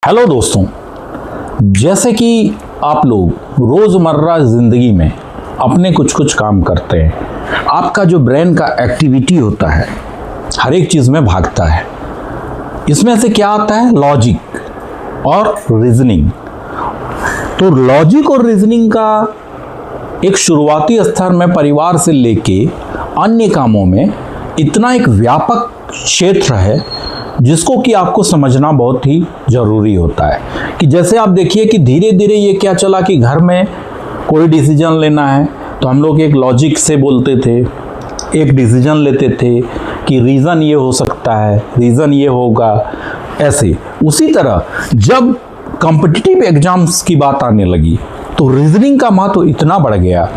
Hello दोस्तों, जैसे कि आप लोग रोज़मर्रा ज़िंदगी में अपने कुछ काम करते हैं, आपका जो ब्रेन का एक्टिविटी होता है हर एक चीज़ में भागता है। इसमें से क्या आता है? लॉजिक और रीजनिंग। तो लॉजिक और रीजनिंग का एक शुरुआती स्तर में परिवार से लेके अन्य कामों में इतना एक व्यापक क्षेत्र है जिसको कि आपको समझना बहुत ही ज़रूरी होता है। कि जैसे आप देखिए कि धीरे धीरे ये क्या चला कि घर में कोई डिसीजन लेना है तो हम लोग एक लॉजिक से बोलते थे, एक डिसीजन लेते थे कि रीज़न ये हो सकता है, रीज़न ये होगा, ऐसे। उसी तरह जब कॉम्पिटिटिव एग्जाम्स की बात आने लगी तो रीजनिंग का महत्व इतना बढ़ गया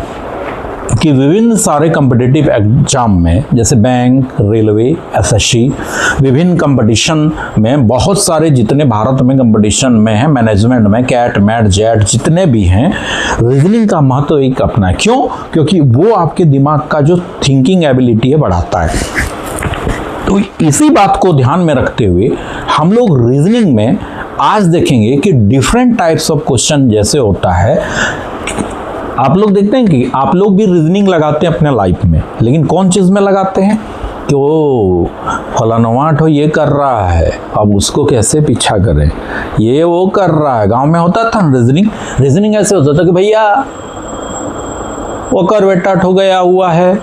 कि विभिन्न सारे कॉम्पिटिटिव एग्जाम में, जैसे बैंक, रेलवे, एसएससी, विभिन्न कंपटीशन में बहुत सारे जितने भारत में कंपटीशन में हैं, मैनेजमेंट में, कैट, मैट, जेट जितने भी हैं, रीजनिंग का महत्व एक अपना है। क्यों? क्योंकि वो आपके दिमाग का जो थिंकिंग एबिलिटी है बढ़ाता है। तो इसी बात को ध्यान में रखते हुए हम लोग रीजनिंग में आज देखेंगे कि डिफरेंट टाइप्स ऑफ क्वेश्चन जैसे होता है। आप लोग देखते हैं कि आप लोग भी रीजनिंग लगाते हैं अपने लाइफ में, लेकिन कौन चीज़ में लगाते हैं कि वो फलाना ठो ये कर रहा है, अब उसको कैसे पीछा करें, ये वो कर रहा है। गांव में होता था रीजनिंग ऐसे होता था कि भैया वो कर बेटा ठो गया हुआ है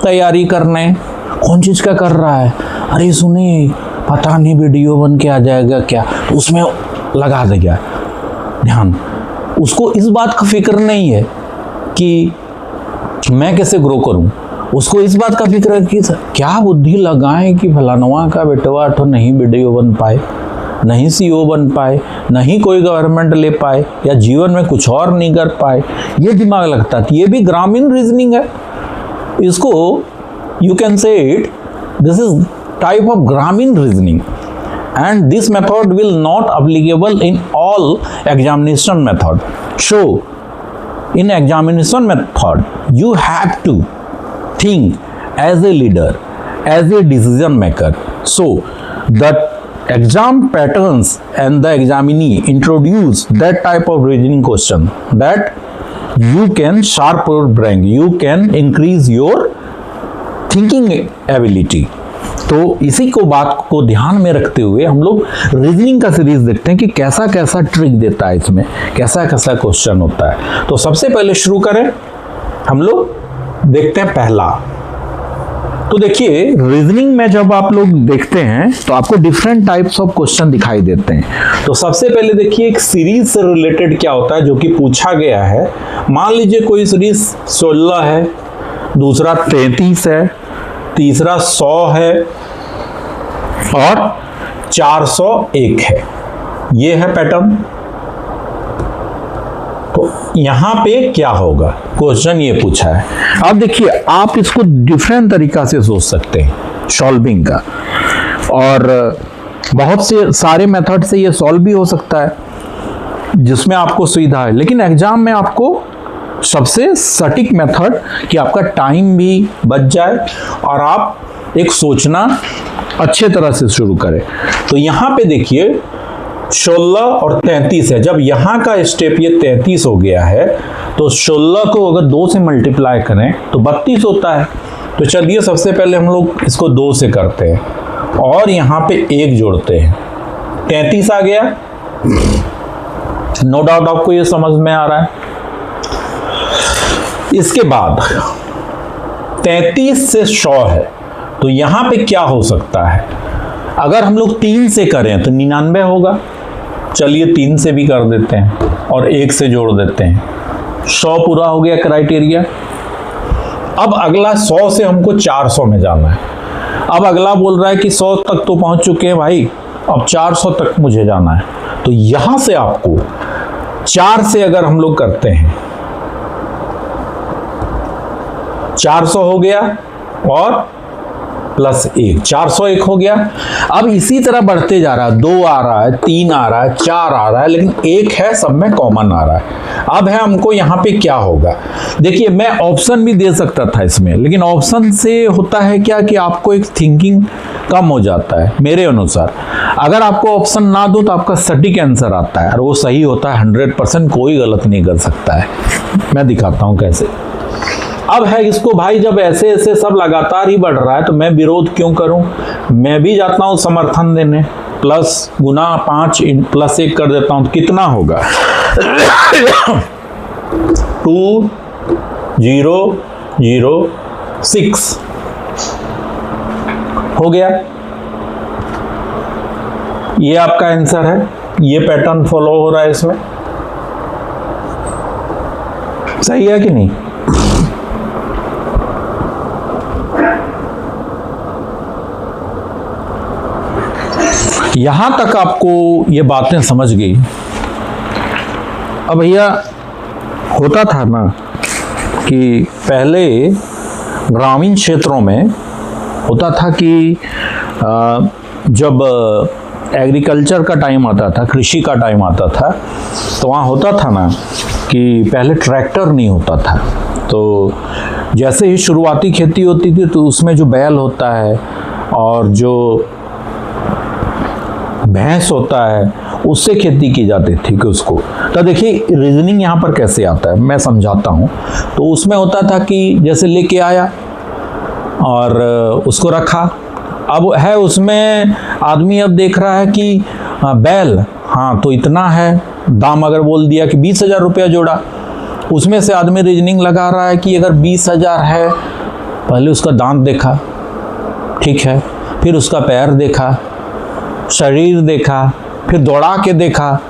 तैयारी करने, कौन चीज़ का कर रहा है, अरे सुनिए पता नहीं वीडियो बन के आ जाएगा क्या, तो उसमें लगा देगा ध्यान। उसको इस बात का फिक्र नहीं है कि मैं कैसे ग्रो करूं, उसको इस बात का फिक्र है कि क्या बुद्धि लगाएं कि फलानवा का बेटवा तो नहीं वीडियो बन पाए, नहीं सीईओ बन पाए, नहीं कोई गवर्नमेंट ले पाए, या जीवन में कुछ और नहीं कर पाए, ये दिमाग लगता है। ये भी ग्रामीण रीजनिंग है। इसको you can say it this is type of ग्रामीण reasoning, and this method will not applicable in all examination method. So in examination method you have to think as a leader, as a decision maker. So the exam patterns and the examinee introduce that type of reasoning question that you can sharp your brain, you can increase your thinking ability. तो इसी को बात को ध्यान में रखते हुए हम लोग रीजनिंग का सीरीज देखते हैं कि कैसा कैसा ट्रिक देता है, इसमें कैसा कैसा क्वेश्चन होता है। तो सबसे पहले शुरू करें, हम लोग देखते हैं पहला। तो देखिए रीजनिंग में जब आप लोग देखते हैं तो आपको डिफरेंट टाइप्स ऑफ क्वेश्चन दिखाई देते हैं। तो सबसे पहले देखिए एक सीरीज से रिलेटेड क्या होता है जो कि पूछा गया है। मान लीजिए कोई सीरीज 16 है, दूसरा 33 है, तीसरा 100 है और 401 है। ये है पैटर्न। तो यहां पे क्या होगा, क्वेश्चन ये पूछा है। अब देखिए आप इसको डिफरेंट तरीका से सोच सकते हैं सॉल्विंग का, और बहुत से सारे मेथड से ये सॉल्व भी हो सकता है जिसमें आपको सुविधा है। लेकिन एग्जाम में आपको सबसे सटीक मेथड कि आपका टाइम भी बच जाए और आप एक सोचना अच्छे तरह से शुरू करें। तो यहाँ पे देखिए 16 और 33 है। जब यहाँ का स्टेप ये 33 हो गया है तो 16 को अगर 2 से मल्टीप्लाई करें तो 32 होता है। तो चलिए सबसे पहले हम लोग इसको 2 से करते हैं और यहाँ पे 1 जोड़ते हैं, 33 आ गया। नो डाउट आपको ये समझ में आ रहा है। इसके बाद 33 से 100 है, तो यहां पे क्या हो सकता है? अगर हम लोग 3 से करें तो 99 होगा। चलिए 3 से भी कर देते हैं और 1 से जोड़ देते हैं, 100 पूरा हो गया क्राइटेरिया। अब अगला 100 से हमको 400 में जाना है। अब अगला बोल रहा है कि 100 तक तो पहुंच चुके हैं भाई, अब 400 तक मुझे जाना है। तो यहां से आपको 4 से अगर हम लोग करते हैं 400 हो गया और प्लस 1, 401 हो गया। अब इसी तरह बढ़ते जा रहा है, 2 आ रहा है, 3 आ रहा है, 4 आ रहा है, लेकिन 1 है, सब में कॉमन आ रहा है। अब है हमको यहाँ पे क्या होगा। देखिए मैं ऑप्शन भी दे सकता था इसमें, लेकिन ऑप्शन से होता है क्या कि आपको एक थिंकिंग कम हो जाता है मेरे अनुसार। अगर आपको ऑप्शन ना दो तो आपका सटीक आंसर आता है और वो सही होता है 100%, कोई गलत नहीं कर सकता है। मैं दिखाता हूँ कैसे। अब है इसको भाई, जब ऐसे ऐसे सब लगातार ही बढ़ रहा है तो मैं विरोध क्यों करूं, मैं भी जाता हूं समर्थन देने। प्लस गुना 5 प्लस 1 कर देता हूं तो कितना होगा 2006 हो गया। ये आपका आंसर है, ये पैटर्न फॉलो हो रहा है इसमें, सही है कि नहीं। यहां तक आपको ये बातें समझ गई। अब भैया होता था ना कि पहले ग्रामीण क्षेत्रों में होता था कि जब एग्रीकल्चर का टाइम आता था, कृषि का टाइम आता था, तो वहाँ होता था ना कि पहले ट्रैक्टर नहीं होता था। तो जैसे ही शुरुआती खेती होती थी तो उसमें जो बैल होता है और जो भैंस होता है उससे खेती की जाती थी कि उसको। तो देखिए रीजनिंग यहाँ पर कैसे आता है मैं समझाता हूँ। तो उसमें होता था कि जैसे लेके आया और उसको रखा। अब है उसमें आदमी अब देख रहा है कि बैल, हाँ तो इतना है दाम, अगर बोल दिया कि 20,000 रुपया जोड़ा, उसमें से आदमी रीजनिंग लगा रहा है कि अगर 20,000 है, पहले उसका दांत देखा, ठीक है, फिर उसका पैर देखा, शरीर देखा, फिर दौड़ा के देखा,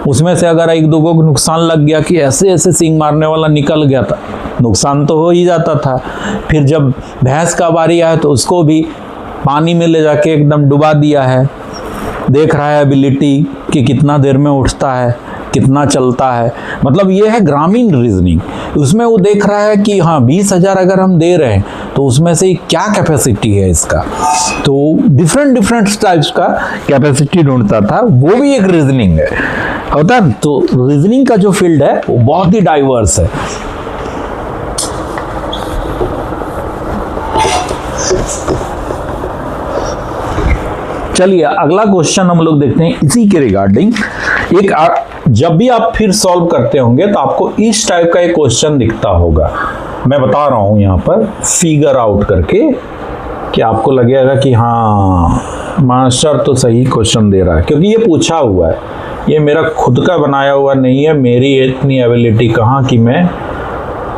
उसमें से अगर 1-2 को नुकसान लग गया कि ऐसे ऐसे सींग मारने वाला निकल गया था, नुकसान तो हो ही जाता था। फिर जब भैंस का बारी आया तो उसको भी पानी में ले जाके एकदम डुबा दिया है, देख रहा है एबिलिटी कि कितना देर में उठता है, कितना चलता है। मतलब ये है ग्रामीण रीजनिंग। उसमें वो देख रहा है कि हाँ 20,000 अगर हम दे रहे हैं तो उसमें से क्या कैपेसिटी है इसका। तो डिफरेंट टाइप्स का कैपेसिटी ढूंढता था, वो भी एक रीजनिंग है होता है। तो रीजनिंग का जो फील्ड है वो बहुत ही डाइवर्स है। चलिए अगला क्वेश्चन हम लोग देखते हैं इसी के रिगार्डिंग। एक जब भी आप फिर सॉल्व करते होंगे तो आपको इस टाइप का एक क्वेश्चन दिखता होगा। मैं बता रहा हूं यहां पर फिगर आउट करके कि आपको लगेगा कि हाँ मास्टर तो सही क्वेश्चन दे रहा है, क्योंकि ये पूछा हुआ है, ये मेरा खुद का बनाया हुआ नहीं है। मेरी इतनी एबिलिटी कहाँ कि मैं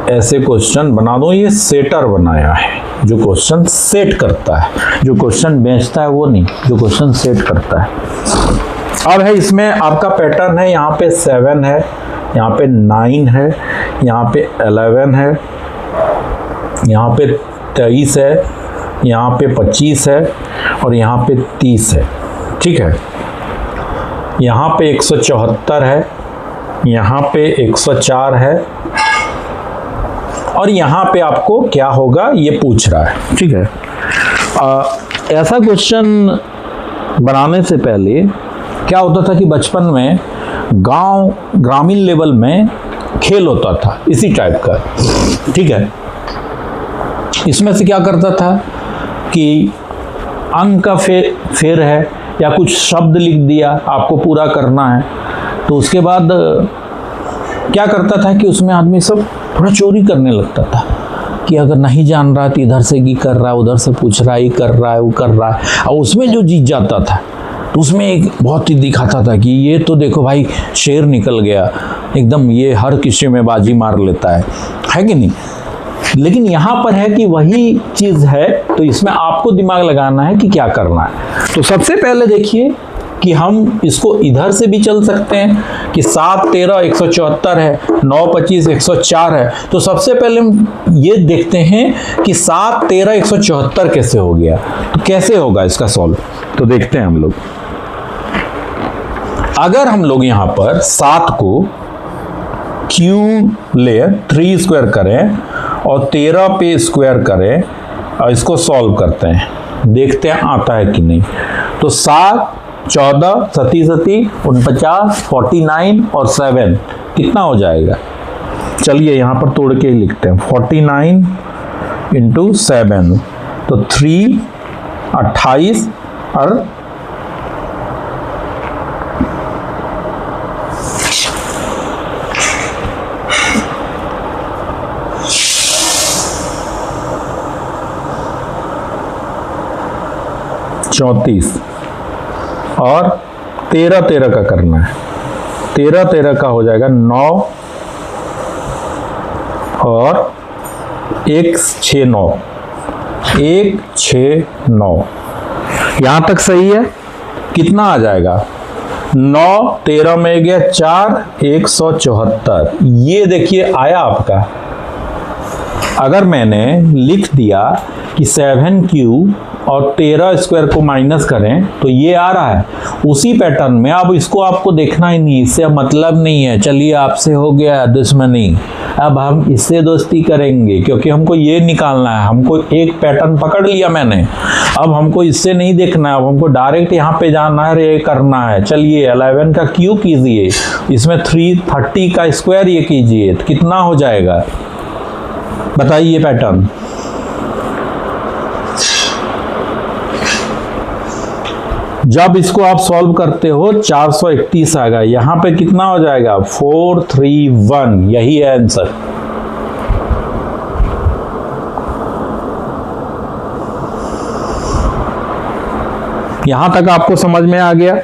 ऐसे क्वेश्चन बना दूं। ये सेटर बनाया है, जो क्वेश्चन सेट करता है, जो क्वेश्चन बेचता है वो नहीं, जो क्वेश्चन सेट करता है। अब है इसमें आपका पैटर्न है, यहाँ पे 7 है, यहाँ पे 9 है, यहाँ पे 11 है, यहाँ पे 23 है, यहाँ पे 25 है और यहाँ पे 30 है, ठीक है। यहाँ पे 174 है, यहाँ पे 104 है और यहाँ पे आपको क्या होगा ये पूछ रहा है, ठीक है। ऐसा क्वेश्चन बनाने से पहले क्या होता था कि बचपन में गांव ग्रामीण लेवल में खेल होता था इसी टाइप का, ठीक है। इसमें से क्या करता था कि अंक का फेर है या कुछ शब्द लिख दिया, आपको पूरा करना है, तो उसके बाद क्या करता था कि उसमें आदमी सब थोड़ा चोरी करने लगता था कि अगर नहीं जान रहा तो इधर से की कर रहा है, उधर से पूछ रहा है, ये कर रहा है, वो कर रहा है। और उसमें जो जीत जाता था तो उसमें एक बहुत ही दिखाता था कि ये तो देखो भाई शेर निकल गया एकदम, ये हर किसी में बाजी मार लेता है कि नहीं। लेकिन यहाँ पर है कि वही चीज़ है, तो इसमें आपको दिमाग लगाना है कि क्या करना है। तो सबसे पहले देखिए कि हम इसको इधर से भी चल सकते हैं कि 7, 13, 174 है, 9, 25, 104 है। तो सबसे पहले हम ये देखते हैं कि 7, 13, 174 कैसे हो गया, तो कैसे होगा इसका सॉल्व, तो देखते हैं हम लोग। अगर हम लोग यहाँ पर 7 को क्यूब ले 3 स्क्वायर करें और 13 पे स्क्वायर करें और इसको सॉल्व करते हैं, देखते हैं आता है कि नहीं। तो 7, 14, 37, 49, 49 और 7 कितना हो जाएगा? चलिए यहाँ पर तोड़ के ही लिखते हैं। 49 इंटू 7 तो 3, 28 और 34 और 13 का करना है। 13 का हो जाएगा 9 और 1, 6, 9, 1, 6, 9। यहां तक सही है? कितना आ जाएगा? 9, 13 में गया 4, 174। ये देखिए आया आपका। अगर मैंने लिख दिया कि 7Q और 13 स्क्वायर को माइनस करें तो ये आ रहा है उसी पैटर्न में। अब इसको आपको देखना ही नहीं, इससे मतलब नहीं है। चलिए आपसे हो गया दुश्मनी, अब हम इससे दोस्ती करेंगे क्योंकि हमको ये निकालना है। हमको एक पैटर्न पकड़ लिया मैंने, अब हमको इससे नहीं देखना है, अब हमको डायरेक्ट यहाँ पे जाना है, ये करना है। चलिए 11 का क्यूब कीजिए, इसमें 330 का स्क्वायर ये कीजिए, तो कितना हो जाएगा बताइए पैटर्न। जब इसको आप सॉल्व करते हो 431 आएगा। यहां पे कितना हो जाएगा? 431। यही है आंसर। यहां तक आपको समझ में आ गया?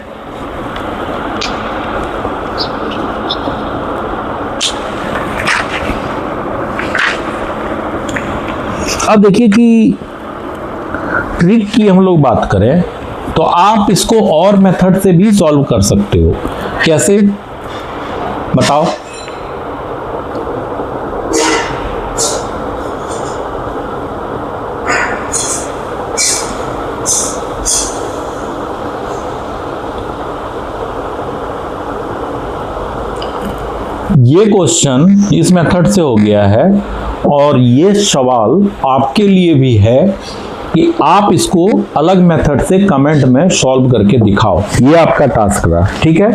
अब देखिए कि ट्रिक की हम लोग बात करें तो आप इसको और मेथड से भी सॉल्व कर सकते हो। कैसे बताओ? ये क्वेश्चन इस मेथड से हो गया है और ये सवाल आपके लिए भी है कि आप इसको अलग मेथड से कमेंट में सॉल्व करके दिखाओ। ये आपका टास्क रहा, ठीक है।